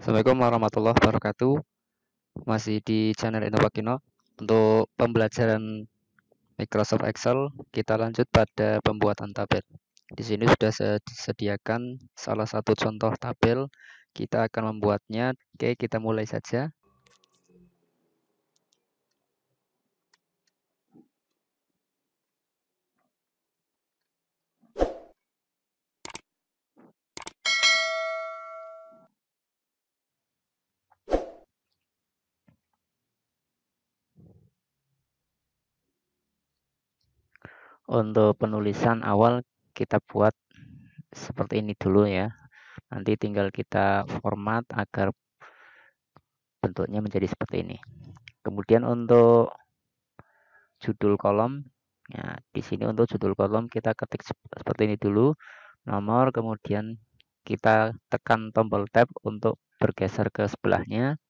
Assalamualaikum warahmatullahi wabarakatuh. Masih di channel Innopakino. Untuk pembelajaran Microsoft Excel, kita lanjut pada pembuatan tabel. Di sini sudah saya disediakan salah satu contoh tabel. Kita akan membuatnya. Oke, kita mulai saja. Untuk penulisan awal kita buat seperti ini dulu ya. Nanti tinggal kita format agar bentuknya menjadi seperti ini. Kemudian untuk judul kolom, ya di sini untuk judul kolom kita ketik seperti ini dulu, nomor, kemudian kita tekan tombol tab untuk bergeser ke sebelahnya.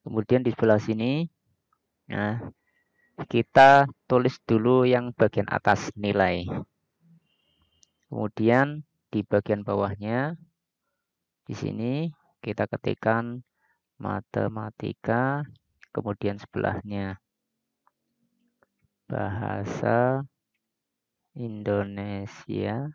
Kemudian di sebelah sini, nah, kita tulis dulu yang bagian atas nilai. Kemudian di bagian bawahnya, di sini kita ketikkan matematika, kemudian sebelahnya bahasa Indonesia.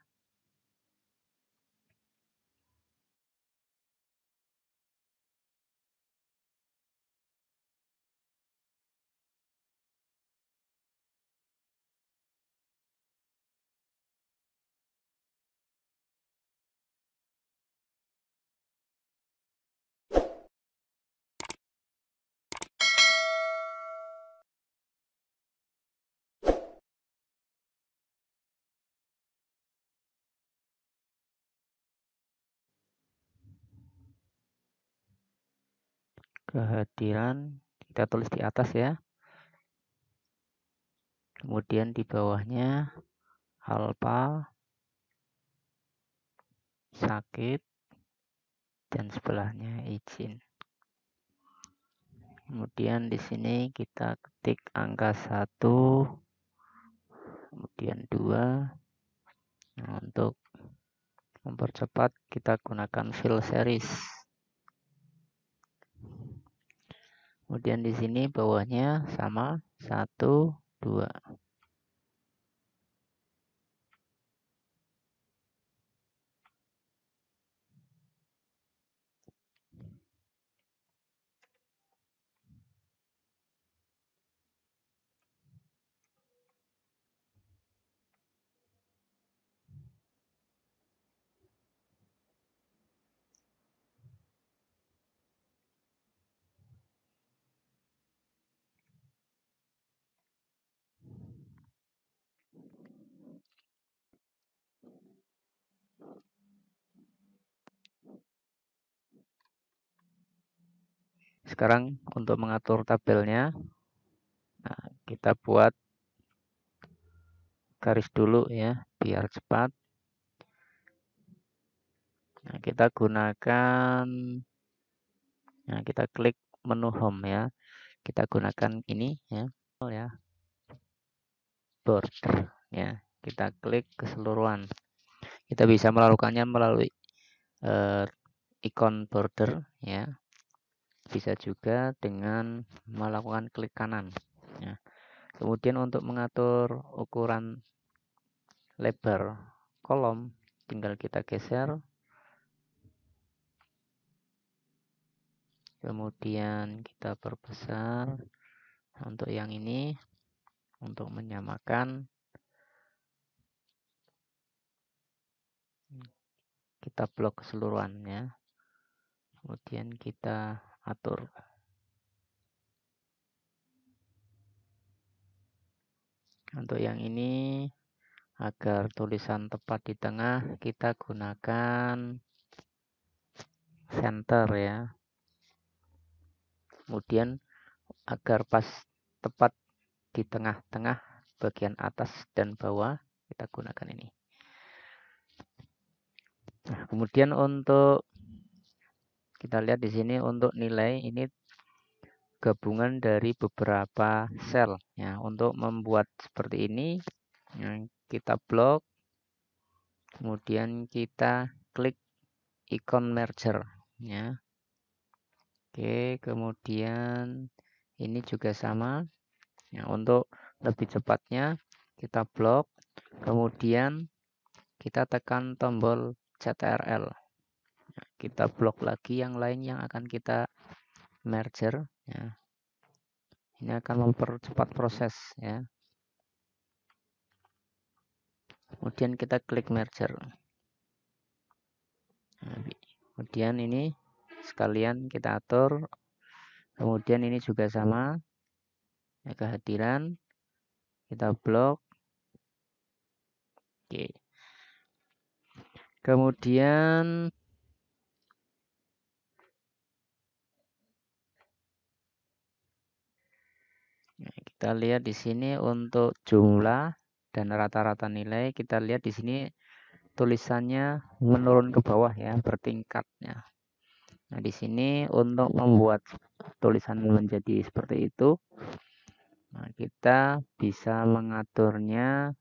Kehadiran kita tulis di atas ya. Kemudian di bawahnya alfa, sakit, dan sebelahnya izin. Kemudian di sini kita ketik angka 1, kemudian 2. Nah, untuk mempercepat kita gunakan fill series. Kemudian di sini bawahnya sama 1, 2. Sekarang untuk mengatur tabelnya, nah, kita buat garis dulu ya, biar cepat. Nah, kita gunakan, nah, kita klik menu home ya. Kita gunakan ini ya, border ya. Kita klik keseluruhan. Kita bisa melakukannya melalui ikon border ya. Bisa juga dengan melakukan klik kanan ya. Kemudian untuk mengatur ukuran lebar kolom, tinggal kita geser. Kemudian kita perbesar. Untuk yang ini, untuk menyamakan, kita blok keseluruhannya. Kemudian kita atur. Untuk yang ini, agar tulisan tepat di tengah, kita gunakan center ya. Kemudian agar pas tepat di tengah-tengah bagian atas dan bawah, kita gunakan ini. Nah, kemudian untuk kita lihat di sini untuk nilai ini gabungan dari beberapa sel ya. Untuk membuat seperti ini, kita blok. Kemudian kita klik ikon merger ya. Oke, kemudian ini juga sama. Ya, untuk lebih cepatnya kita blok, kemudian kita tekan tombol CTRL. Kita blok lagi yang lain yang akan kita merger ya. Ini akan mempercepat proses ya. Kemudian kita klik merger. Nah, kemudian ini sekalian kita atur. Kemudian ini juga sama. Ya, kehadiran kita blok. Oke. Kemudian kita lihat di sini untuk jumlah dan rata-rata nilai, kita lihat di sini tulisannya menurun ke bawah ya, bertingkatnya. Nah, di sini untuk membuat tulisan menjadi seperti itu, nah, kita bisa mengaturnya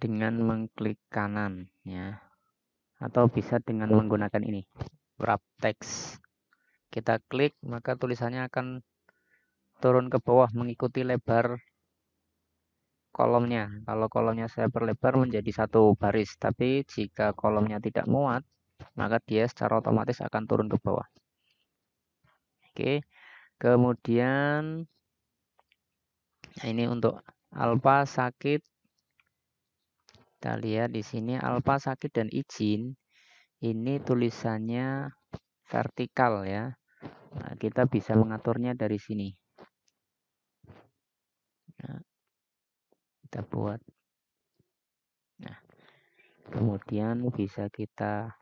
dengan mengklik kanan ya, atau bisa dengan menggunakan ini, wrap text. Kita klik, maka tulisannya akan turun ke bawah mengikuti lebar kolomnya. Kalau kolomnya saya perlebar menjadi satu baris, tapi jika kolomnya tidak muat, maka dia secara otomatis akan turun ke bawah. Oke, kemudian nah ini untuk alfa sakit. Kita lihat di sini alfa sakit dan izin. Ini tulisannya vertikal ya. Nah, kita bisa mengaturnya dari sini. Nah, kita buat. Nah, kemudian bisa kita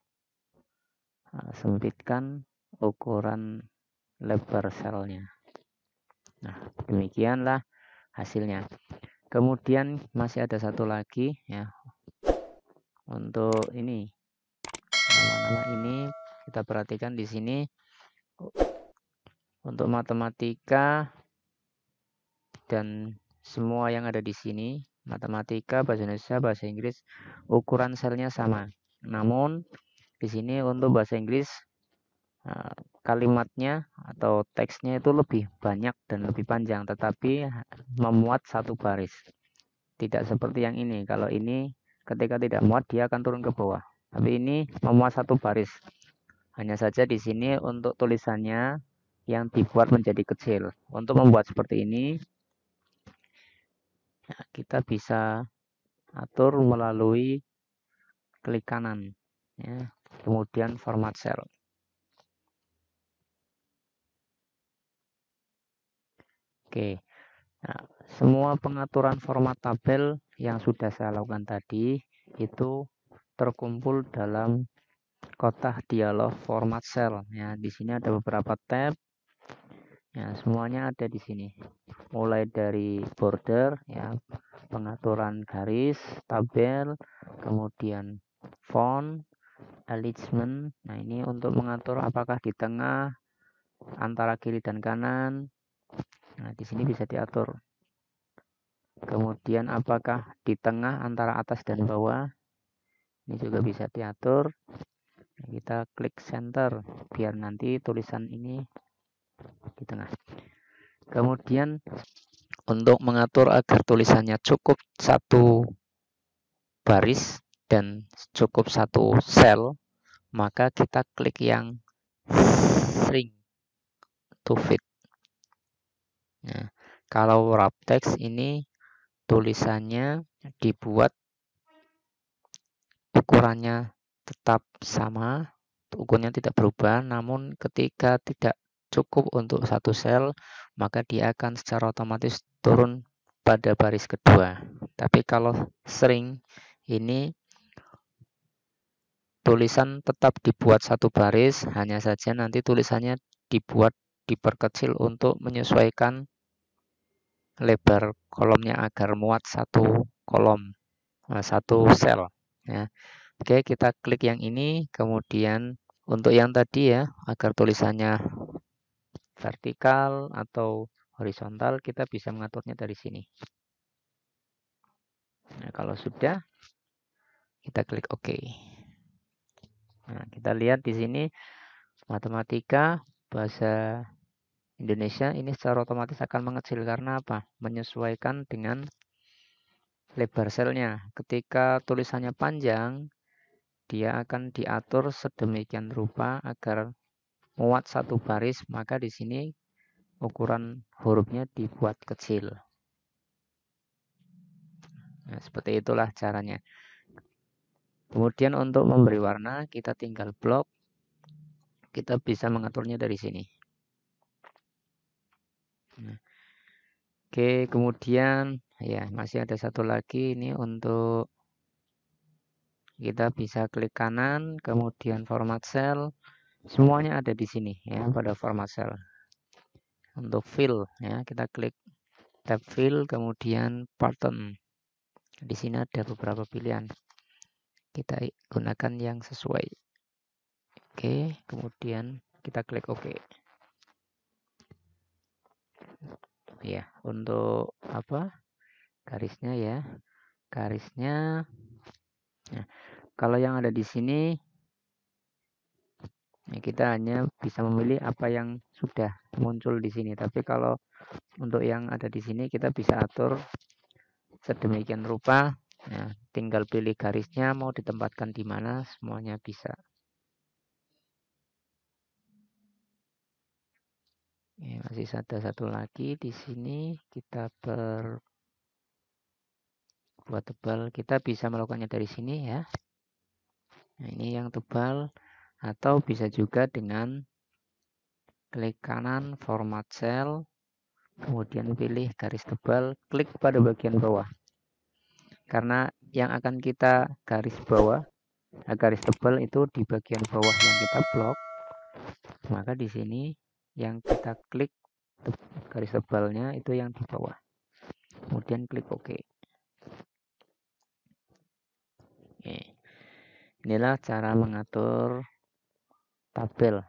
sempitkan ukuran lebar selnya. Nah, demikianlah hasilnya. Kemudian masih ada satu lagi ya. Untuk ini nama-nama ini kita perhatikan di sini untuk matematika dan semua yang ada di sini, matematika, bahasa Indonesia, bahasa Inggris, ukuran selnya sama. Namun di sini untuk bahasa Inggris kalimatnya atau teksnya itu lebih banyak dan lebih panjang, tetapi memuat satu baris. Tidak seperti yang ini. Kalau ini ketika tidak muat dia akan turun ke bawah. Tapi ini memuat satu baris. Hanya saja di sini untuk tulisannya yang dibuat menjadi kecil. Untuk membuat seperti ini kita bisa atur melalui klik kanan ya. Kemudian format cell. Oke. Nah, semua pengaturan format tabel yang sudah saya lakukan tadi itu terkumpul dalam kotak dialog format cell. Ya, di sini ada beberapa tab. Ya, semuanya ada di sini. Mulai dari border, ya, pengaturan garis, tabel, kemudian font, alignment. Nah, ini untuk mengatur apakah di tengah, antara kiri dan kanan. Nah, di sini bisa diatur. Kemudian apakah di tengah antara atas dan bawah. Ini juga bisa diatur. Kita klik center biar nanti tulisan ini di tengah. Kemudian untuk mengatur agar tulisannya cukup satu baris dan cukup satu sel, maka kita klik yang shrink to fit. Nah, kalau wrap text ini tulisannya dibuat ukurannya tetap sama, ukurnya tidak berubah, namun ketika tidak cukup untuk satu sel, maka dia akan secara otomatis turun pada baris kedua. Tapi kalau shrink ini tulisan tetap dibuat satu baris, hanya saja nanti tulisannya dibuat diperkecil untuk menyesuaikan lebar kolomnya agar muat satu kolom, satu sel. Ya. Oke, kita klik yang ini, kemudian untuk yang tadi ya, agar tulisannya vertikal atau horizontal, kita bisa mengaturnya dari sini. Nah, kalau sudah, Kita klik OK. Nah, kita lihat di sini matematika bahasa Indonesia ini secara otomatis akan mengecil karena apa? Menyesuaikan dengan lebar selnya. Ketika tulisannya panjang, dia akan diatur sedemikian rupa agar muat satu baris, maka di sini ukuran hurufnya dibuat kecil. Nah, seperti itulah caranya. Kemudian untuk memberi warna, kita tinggal blok. Kita bisa mengaturnya dari sini. Nah, oke, kemudian ya masih ada satu lagi ini untuk kita bisa klik kanan, kemudian format cell. Semuanya ada di sini ya pada format cell. Untuk fill ya, kita klik tab fill, kemudian pattern. Di sini ada beberapa pilihan. Kita gunakan yang sesuai. Oke, kemudian kita klik OK. Ya, untuk apa? Garisnya ya. Garisnya. Nah, kalau yang ada di sini ya kita hanya bisa memilih apa yang sudah muncul di sini. Tapi kalau untuk yang ada di sini kita bisa atur sedemikian rupa. Ya, tinggal pilih garisnya mau ditempatkan di mana, semuanya bisa. Ya, masih ada satu lagi di sini kita buat tebal. Kita bisa melakukannya dari sini ya. Nah, ini yang tebal, atau bisa juga dengan klik kanan format cell, kemudian pilih garis tebal, klik pada bagian bawah. Karena yang akan kita garis bawah, garis tebal itu di bagian bawah yang kita blok, maka di sini yang kita klik garis tebalnya itu yang di bawah. Kemudian klik OK. Inilah cara mengatur tabel.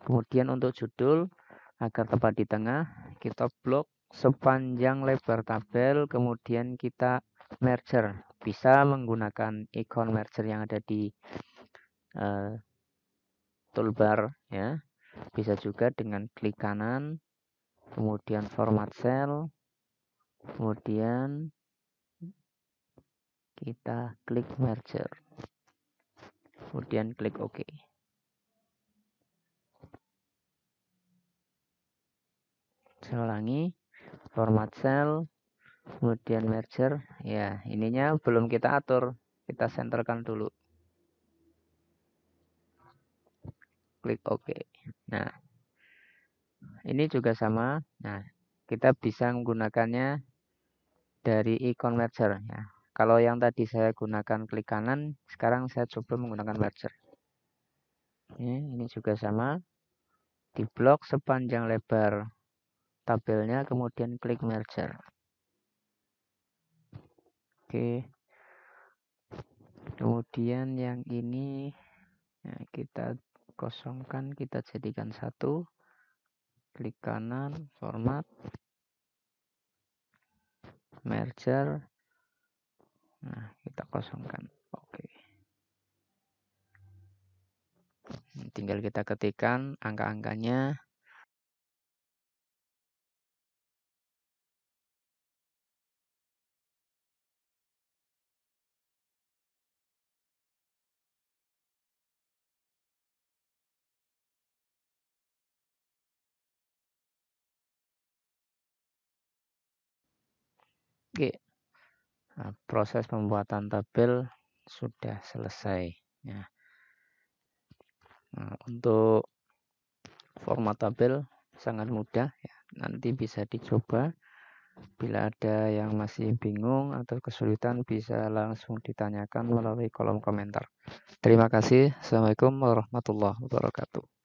Kemudian untuk judul, agar tepat di tengah, kita blok sepanjang lebar tabel, kemudian kita merger. Bisa menggunakan ikon merger yang ada di toolbar ya. Bisa juga dengan klik kanan, kemudian format cell, kemudian kita klik merger, kemudian klik OK. Saya ulangi, format cell, kemudian merger. Ya, ininya belum kita atur, kita senterkan dulu. Klik OK. Nah, ini juga sama. Nah, kita bisa menggunakannya dari ikon merger ya. Kalau yang tadi saya gunakan klik kanan, sekarang saya coba menggunakan merger. Ini juga sama. Di blok sepanjang lebar tabelnya, kemudian klik merger. Oke. Kemudian yang ini ya, kita kosongkan, kita jadikan satu. Klik kanan, format, merger. Nah, kita kosongkan. Oke. Tinggal kita ketikkan angka-angkanya. Oke. Nah, proses pembuatan tabel sudah selesai. Ya. Nah, untuk format tabel sangat mudah. Ya. Nanti bisa dicoba. Bila ada yang masih bingung atau kesulitan, bisa langsung ditanyakan melalui kolom komentar. Terima kasih. Assalamualaikum warahmatullahi wabarakatuh.